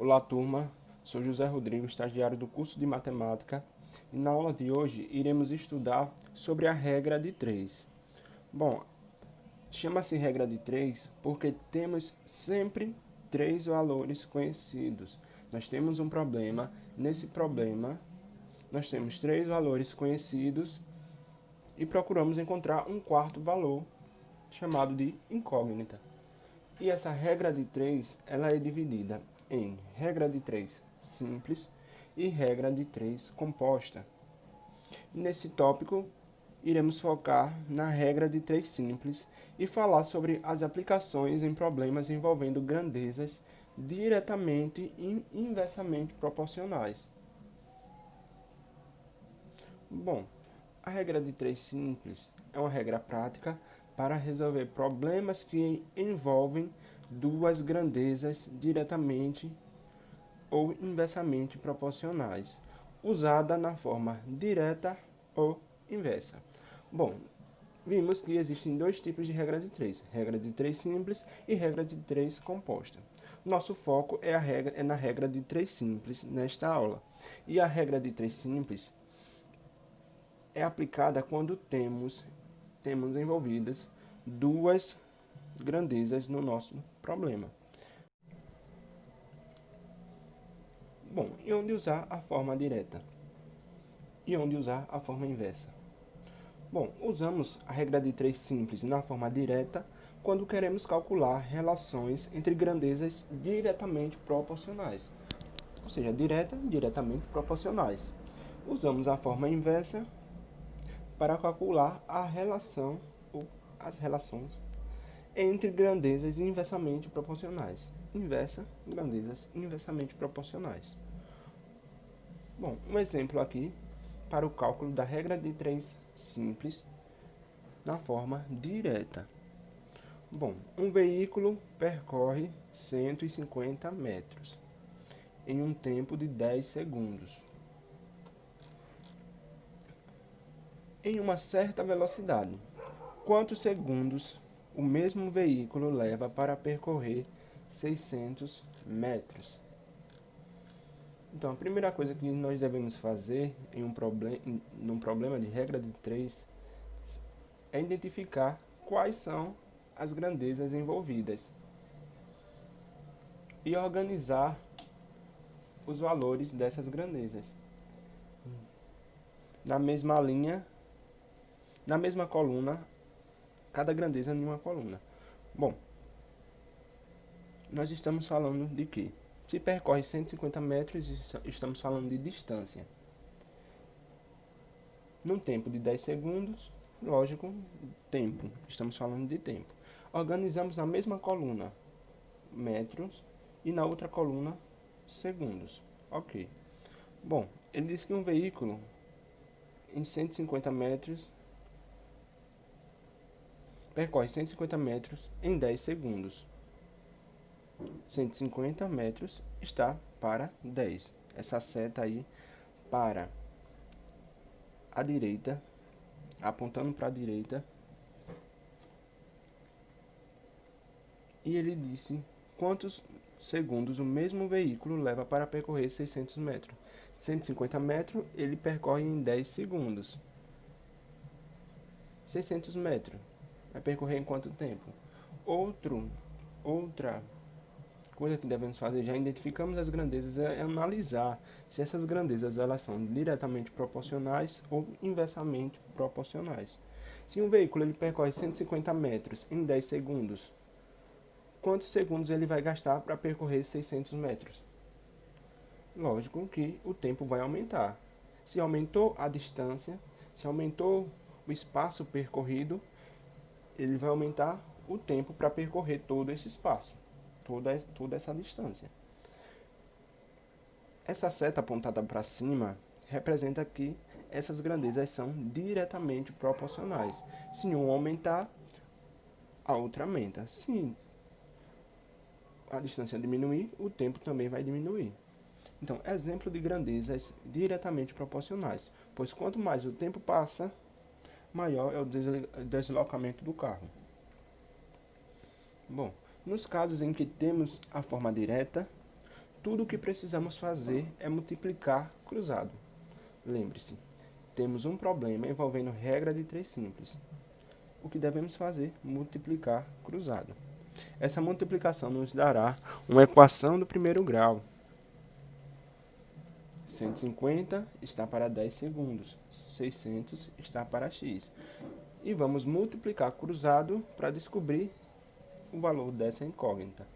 Olá, turma. Sou José Rodrigo, estagiário do curso de Matemática, e na aula de hoje iremos estudar sobre a regra de 3. Bom, chama-se regra de 3 porque temos sempre três valores conhecidos. Nós temos um problema, nesse problema nós temos três valores conhecidos e procuramos encontrar um quarto valor, chamado de incógnita. E essa regra de 3, ela é dividida em regra de 3 simples e regra de 3 composta. Nesse tópico, iremos focar na regra de 3 simples e falar sobre as aplicações em problemas envolvendo grandezas diretamente e inversamente proporcionais. Bom, a regra de 3 simples é uma regra prática para resolver problemas que envolvem duas grandezas diretamente ou inversamente proporcionais, usada na forma direta ou inversa. Bom, vimos que existem dois tipos de regra de 3 simples e regra de 3 composta. Nosso foco é na regra de 3 simples nesta aula. E a regra de 3 simples é aplicada quando temos envolvidas duas grandezas no nosso problema. Bom, e onde usar a forma direta? E onde usar a forma inversa? Bom, usamos a regra de 3 simples na forma direta quando queremos calcular relações entre grandezas diretamente proporcionais. Ou seja, diretamente proporcionais. Usamos a forma inversa para calcular a relação ou as relações entre grandezas inversamente proporcionais. Grandezas inversamente proporcionais. Bom, um exemplo aqui para o cálculo da regra de 3 simples na forma direta. Bom, um veículo percorre 150 metros em um tempo de 10 segundos. Em uma certa velocidade, quantos segundos o mesmo veículo leva para percorrer 600 metros? Então, a primeira coisa que nós devemos fazer num problema de regra de 3 é identificar quais são as grandezas envolvidas e organizar os valores dessas grandezas. Na mesma linha, na mesma coluna, cada grandeza em uma coluna. Bom, nós estamos falando de quê? Se percorre 150 metros, estamos falando de distância. Num tempo de 10 segundos, lógico, tempo. Estamos falando de tempo. Organizamos na mesma coluna metros e na outra coluna segundos. Ok. Bom, ele diz que um veículo em 150 metros percorre 150 metros em 10 segundos. 150 metros está para 10. Essa seta aí para a direita, apontando para a direita. E ele disse quantos segundos o mesmo veículo leva para percorrer 600 metros. 150 metros ele percorre em 10 segundos. 600 metros vai percorrer em quanto tempo? Outra coisa que devemos fazer, já identificamos as grandezas, é analisar se essas grandezas elas são diretamente proporcionais ou inversamente proporcionais. Se um veículo ele percorre 150 metros em 10 segundos, quantos segundos ele vai gastar para percorrer 600 metros? Lógico que o tempo vai aumentar. Se aumentou a distância, se aumentou o espaço percorrido, ele vai aumentar o tempo para percorrer todo esse espaço, toda essa distância. Essa seta apontada para cima representa que essas grandezas são diretamente proporcionais. Se um aumentar, a outra aumenta. Se a distância diminuir, o tempo também vai diminuir. Então, exemplo de grandezas diretamente proporcionais, pois quanto mais o tempo passa, maior é o deslocamento do carro. Bom, nos casos em que temos a forma direta, Tudo o que precisamos fazer é multiplicar cruzado. Lembre-se, temos um problema envolvendo regra de 3 simples. O que devemos fazer? Multiplicar cruzado. Essa multiplicação nos dará uma equação do primeiro grau. 150 está para 10 segundos, 600 está para x. E vamos multiplicar cruzado para descobrir o valor dessa incógnita.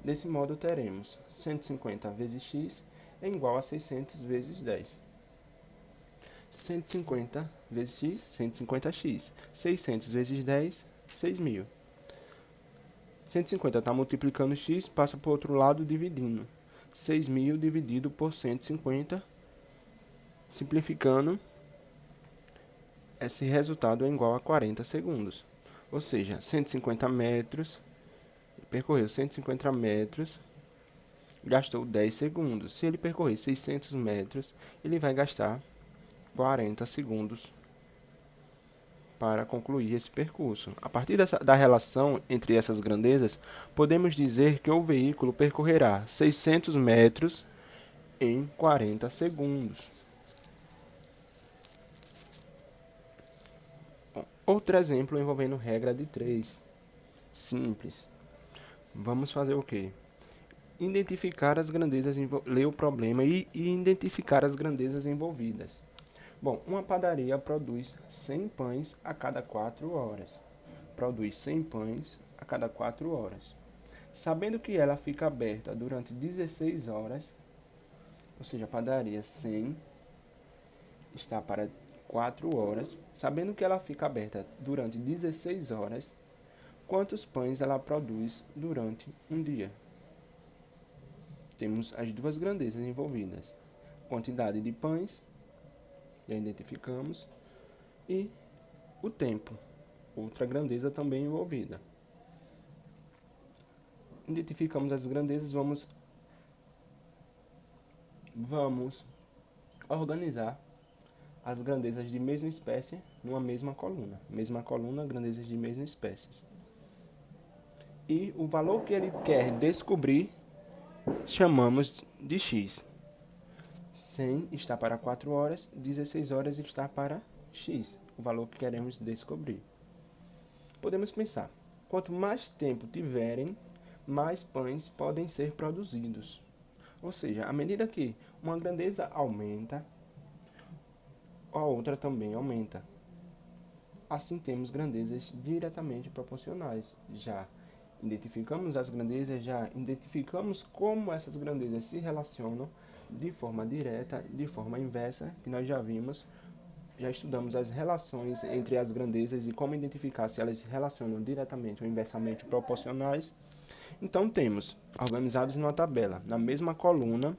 Desse modo, teremos 150 vezes x é igual a 600 vezes 10. 150 vezes x, 150x. 600 vezes 10, 6.000. 150 está multiplicando x, passa para o outro lado dividindo. 6.000 dividido por 150, simplificando, esse resultado é igual a 40 segundos. Ou seja, 150 metros, percorreu 150 metros, gastou 10 segundos. Se ele percorrer 600 metros, ele vai gastar 40 segundos para concluir esse percurso. A partir da relação entre essas grandezas, podemos dizer que o veículo percorrerá 600 metros em 40 segundos. Outro exemplo envolvendo regra de 3. Simples. Vamos fazer o quê? Identificar as grandezas, ler o problema e identificar as grandezas envolvidas. Bom, uma padaria produz 100 pães a cada 4 horas. Produz 100 pães a cada 4 horas. Sabendo que ela fica aberta durante 16 horas, ou seja, a padaria 100 está para 4 horas. Sabendo que ela fica aberta durante 16 horas, quantos pães ela produz durante um dia? Temos as duas grandezas envolvidas. Quantidade de pães, já identificamos, e o tempo, outra grandeza também envolvida. Identificamos as grandezas, vamos organizar as grandezas de mesma espécie numa mesma coluna. Mesma coluna, grandezas de mesma espécie. E o valor que ele quer descobrir chamamos de x. 100 está para 4 horas, 16 horas está para x, o valor que queremos descobrir. Podemos pensar, quanto mais tempo tiverem, mais pães podem ser produzidos. Ou seja, à medida que uma grandeza aumenta, a outra também aumenta. Assim temos grandezas diretamente proporcionais. Já identificamos as grandezas, já identificamos como essas grandezas se relacionam de forma direta, de forma inversa, que nós já vimos, já estudamos as relações entre as grandezas e como identificar se elas se relacionam diretamente ou inversamente proporcionais. Então temos, organizados numa tabela, na mesma coluna,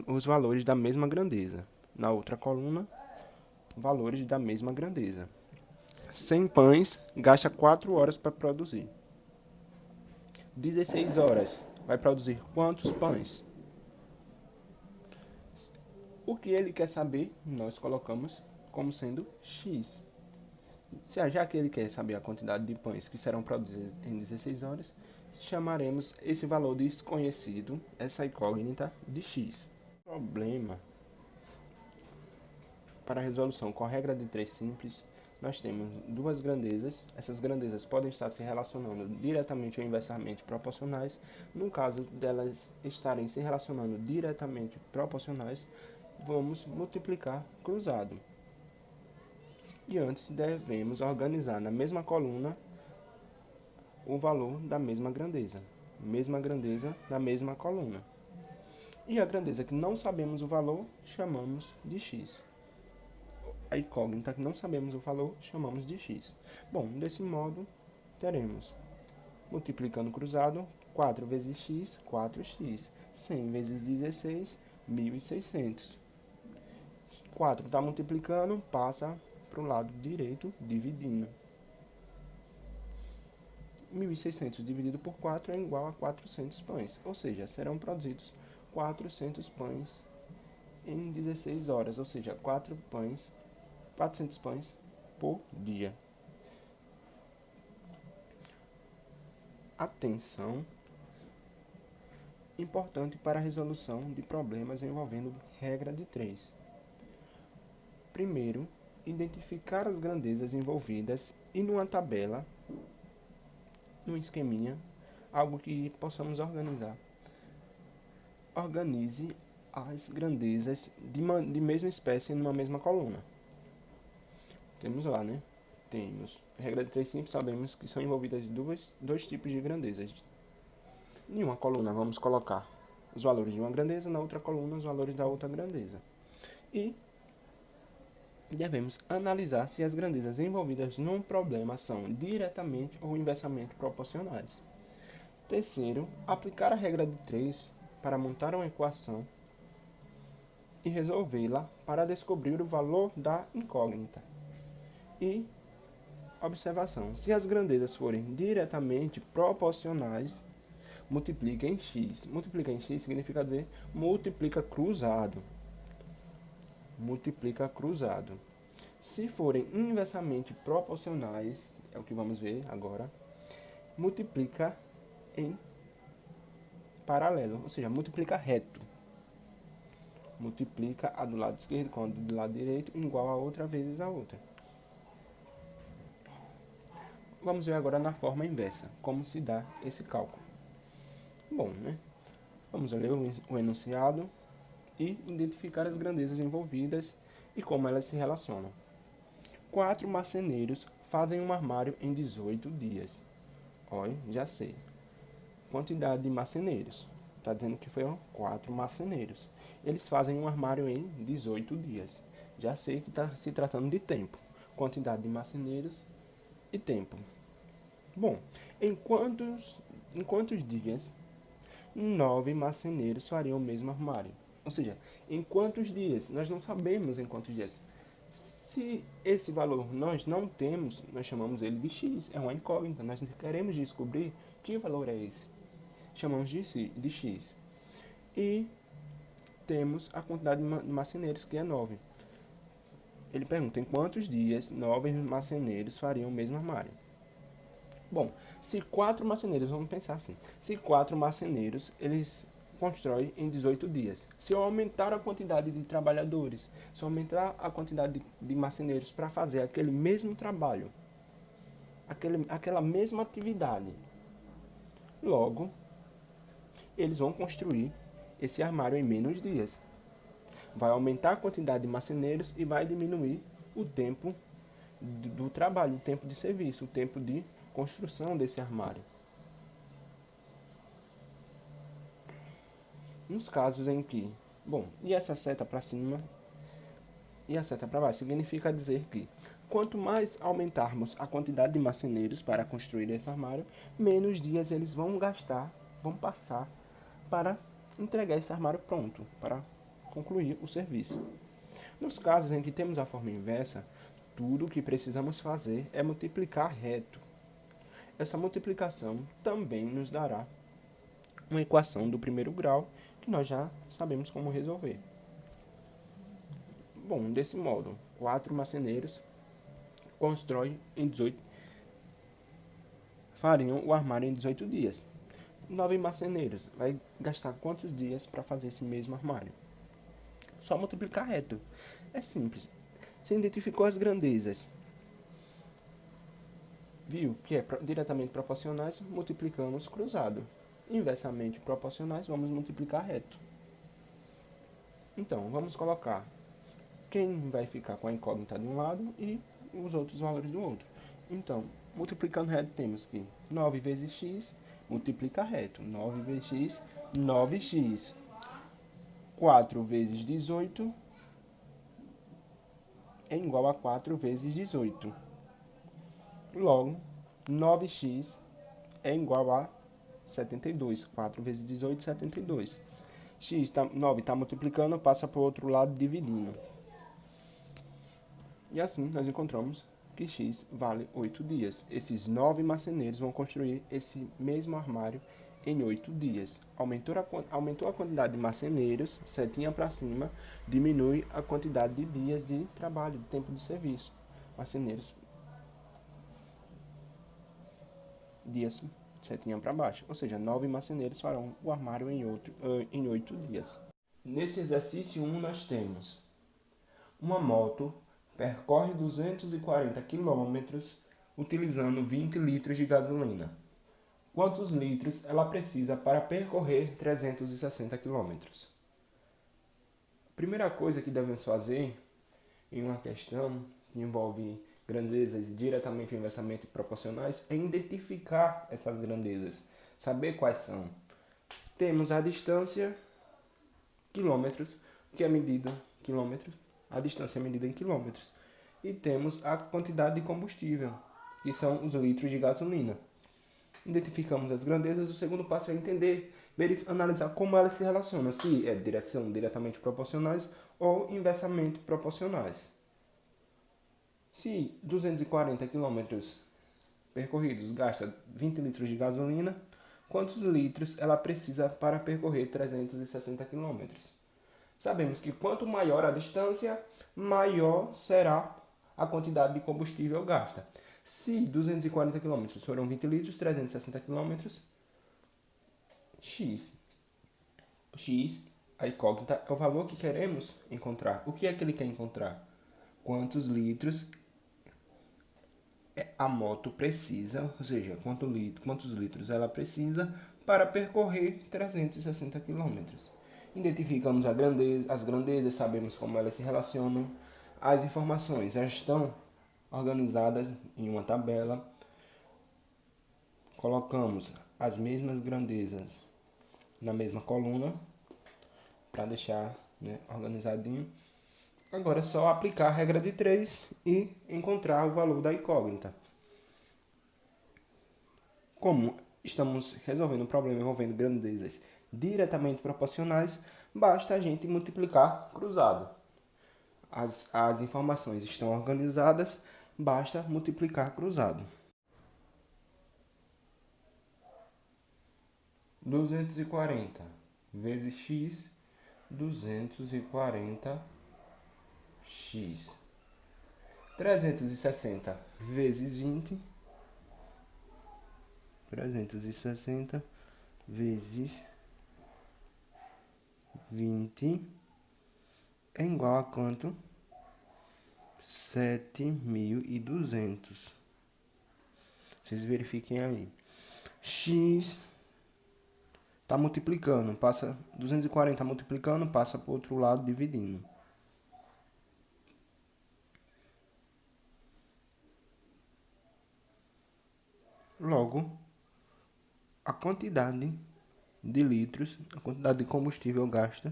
os valores da mesma grandeza. Na outra coluna, valores da mesma grandeza. 100 pães gasta 4 horas para produzir. 16 horas vai produzir quantos pães? O que ele quer saber, nós colocamos como sendo x. Já que ele quer saber a quantidade de pães que serão produzidos em 16 horas, chamaremos esse valor desconhecido, essa incógnita, de x. Problema. Para a resolução com a regra de 3 simples, nós temos duas grandezas. Essas grandezas podem estar se relacionando diretamente ou inversamente proporcionais. No caso delas estarem se relacionando diretamente proporcionais, vamos multiplicar cruzado. E antes devemos organizar na mesma coluna o valor da mesma grandeza. Mesma grandeza na mesma coluna. E a grandeza que não sabemos o valor, chamamos de x. A incógnita que não sabemos o valor, chamamos de x. Bom, desse modo, teremos, multiplicando cruzado, 4 vezes x, 4x. 100 vezes 16, 1.600. 4 está multiplicando, passa para o lado direito, dividindo. 1.600 dividido por 4 é igual a 400 pães. Ou seja, serão produzidos 400 pães em 16 horas. Ou seja, 400 pães por dia. Atenção, importante para a resolução de problemas envolvendo regra de 3. Primeiro, identificar as grandezas envolvidas e numa tabela, num esqueminha, algo que possamos organizar. Organize as grandezas de mesma espécie numa mesma coluna. Temos lá, né? Temos regra de 3 simples, sabemos que são envolvidas dois tipos de grandezas. Em uma coluna vamos colocar os valores de uma grandeza, na outra coluna os valores da outra grandeza. E devemos analisar se as grandezas envolvidas num problema são diretamente ou inversamente proporcionais. Terceiro, aplicar a regra de 3 para montar uma equação e resolvê-la para descobrir o valor da incógnita. E observação: se as grandezas forem diretamente proporcionais, multiplica em x. Multiplica em x significa dizer multiplica cruzado. Multiplica cruzado. Se forem inversamente proporcionais, é o que vamos ver agora, multiplica em paralelo, ou seja, multiplica reto. Multiplica a do lado esquerdo com a do lado direito igual a outra vezes a outra. Vamos ver agora na forma inversa, como se dá esse cálculo. Bom, né? Vamos ler o enunciado e identificar as grandezas envolvidas e como elas se relacionam. 4 marceneiros fazem um armário em 18 dias. Olha, já sei. Quantidade de marceneiros. Está dizendo que foram 4 marceneiros. Eles fazem um armário em 18 dias. Já sei que está se tratando de tempo. Quantidade de marceneiros e tempo. Bom, em quantos dias 9 marceneiros fariam o mesmo armário? Ou seja, em quantos dias? Nós não sabemos em quantos dias. Se esse valor nós não temos, nós chamamos ele de x. É uma incógnita. Nós queremos descobrir que valor é esse. Chamamos de x. E temos a quantidade de marceneiros, que é 9. Ele pergunta em quantos dias 9 marceneiros fariam o mesmo armário. Bom, se 4 marceneiros, vamos pensar assim, se 4 marceneiros, eles constroem em 18 dias. Se eu aumentar a quantidade de trabalhadores, se eu aumentar a quantidade de marceneiros para fazer aquele mesmo trabalho, aquela mesma atividade, logo, eles vão construir esse armário em menos dias. Vai aumentar a quantidade de marceneiros e vai diminuir o tempo do trabalho, o tempo de serviço, o tempo de construção desse armário. Nos casos em que, e essa seta para cima e a seta para baixo, significa dizer que quanto mais aumentarmos a quantidade de marceneiros para construir esse armário, menos dias eles vão passar para entregar esse armário pronto, para concluir o serviço. Nos casos em que temos a forma inversa, tudo o que precisamos fazer é multiplicar reto. Essa multiplicação também nos dará uma equação do primeiro grau, que nós já sabemos como resolver. Bom, desse modo, 4 marceneiros fariam o armário em 18 dias. 9 marceneiros vai gastar quantos dias para fazer esse mesmo armário? Só multiplicar reto. É simples. Você identificou as grandezas, viu que é diretamente proporcionais, multiplicamos cruzado. Inversamente proporcionais, vamos multiplicar reto. Então, vamos colocar quem vai ficar com a incógnita de um lado e os outros valores do outro. Então, multiplicando reto, temos que 9 vezes x multiplica reto. 9 vezes x, 9x. 4 vezes 18 é igual a 4 vezes 18. Logo, 9x é igual a 72. 4 vezes 18, 72. 9 está multiplicando, passa para o outro lado dividindo. E assim nós encontramos que x vale 8 dias. Esses 9 marceneiros vão construir esse mesmo armário em 8 dias. Aumentou a quantidade de marceneiros, setinha para cima, diminui a quantidade de dias de trabalho, de tempo de serviço. Marceneiros, dias setinha para baixo, ou seja, 9 marceneiros farão o armário em 8 dias. Nesse exercício 1 nós temos uma moto percorre 240 km utilizando 20 litros de gasolina. Quantos litros ela precisa para percorrer 360 km? A primeira coisa que devemos fazer em uma questão que envolve grandezas diretamente ou inversamente proporcionais é identificar essas grandezas, saber quais são. Temos a distância, quilômetros, que é medida quilômetros, a distância é medida em quilômetros. E temos a quantidade de combustível, que são os litros de gasolina. Identificamos as grandezas, o segundo passo é entender, analisar como elas se relacionam, se são diretamente proporcionais ou inversamente proporcionais. Se 240 km percorridos gasta 20 litros de gasolina, quantos litros ela precisa para percorrer 360 km? Sabemos que quanto maior a distância, maior será a quantidade de combustível gasta. Se 240 km foram 20 litros, 360 km, X. X, a incógnita, é o valor que queremos encontrar. O que é que ele quer encontrar? Quantos litros a moto precisa, ou seja, quantos litros ela precisa para percorrer 360 km. Identificamos as grandezas, sabemos como elas se relacionam. As informações já estão organizadas em uma tabela. Colocamos as mesmas grandezas na mesma coluna para deixar organizadinho. Agora é só aplicar a regra de 3 e encontrar o valor da incógnita. Como estamos resolvendo um problema envolvendo grandezas diretamente proporcionais, basta a gente multiplicar cruzado. As informações estão organizadas, basta multiplicar cruzado. 240 vezes x, 240x. 360 vezes 20, 360 vezes 20 é igual a quanto? 7.200. Vocês verifiquem aí. X está multiplicando, passa 240 multiplicando, passa para o outro lado dividindo. Logo, a quantidade de litros, a quantidade de combustível gasta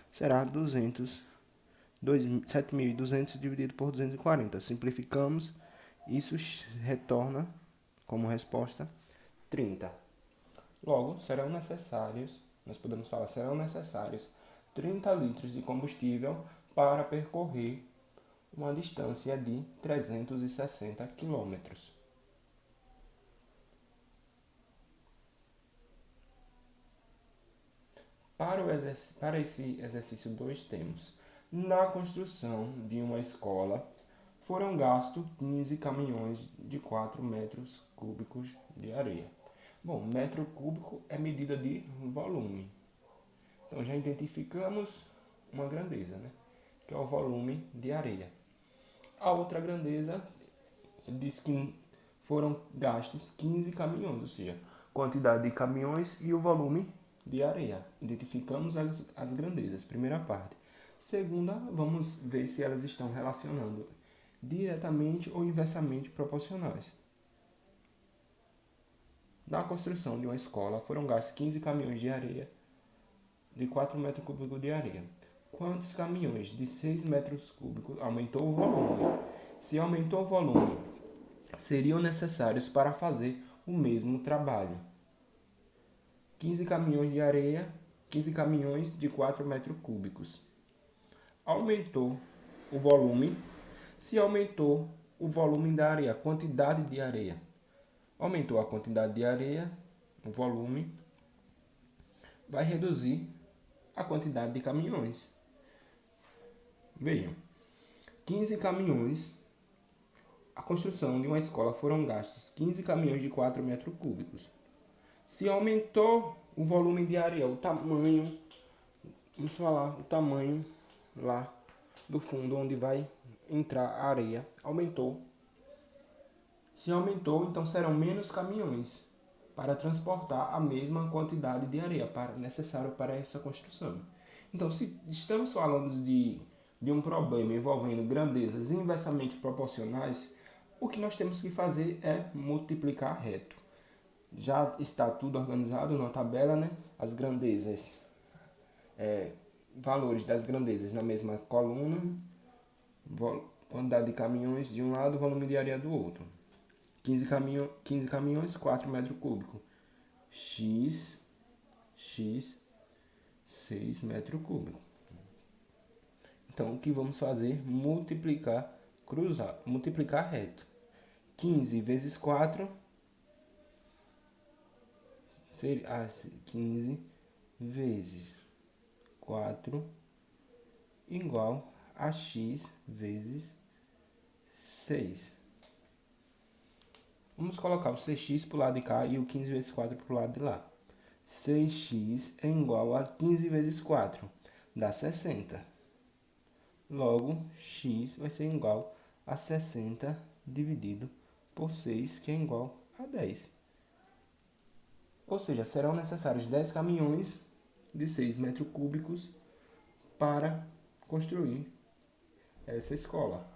será 7.200 dividido por 240. Simplificamos, isso retorna como resposta 30. Logo, serão necessários 30 litros de combustível para percorrer uma distância de 360 quilômetros. Para esse exercício 2 temos: na construção de uma escola foram gastos 15 caminhões de 4 metros cúbicos de areia. Bom, metro cúbico é medida de volume. Então já identificamos uma grandeza, que é o volume de areia. A outra grandeza diz que foram gastos 15 caminhões, ou seja, quantidade de caminhões e o volume de areia. Identificamos as grandezas, primeira parte. Segunda, vamos ver se elas estão relacionando diretamente ou inversamente proporcionais. Na construção de uma escola foram gastos 15 caminhões de areia, de 4 metros cúbicos de areia. Quantos caminhões de 6 metros cúbicos aumentou o volume? Se aumentou o volume, seriam necessários para fazer o mesmo trabalho. 15 caminhões de areia, 15 caminhões de 4 metros cúbicos. Aumentou o volume. Se aumentou o volume da areia, a quantidade de areia. Aumentou a quantidade de areia, o volume, vai reduzir a quantidade de caminhões. Vejam, 15 caminhões, a construção de uma escola foram gastos 15 caminhões de 4 metros cúbicos. Se aumentou o volume de areia, o tamanho, vamos falar, o tamanho lá do fundo onde vai entrar a areia, aumentou. Se aumentou, então serão menos caminhões para transportar a mesma quantidade de areia necessário para essa construção. Então, se estamos falando de um problema envolvendo grandezas inversamente proporcionais, o que nós temos que fazer é multiplicar reto. Já está tudo organizado na tabela, né? As grandezas, valores das grandezas na mesma coluna, quantidade de caminhões de um lado, volume de areia do outro. 15 caminhões, 4 metros cúbicos. X, 6 metros cúbicos. Então, o que vamos fazer? Multiplicar reto. 15 vezes 4, 15 vezes 4 igual a x vezes 6. Vamos colocar o 6x para o lado de cá e o 15 vezes 4 para o lado de lá. 6x é igual a 15 vezes 4, dá 60. Logo, x vai ser igual a 60 dividido por 6, que é igual a 10. Ou seja, serão necessários 10 caminhões de 6 metros cúbicos para construir essa escola.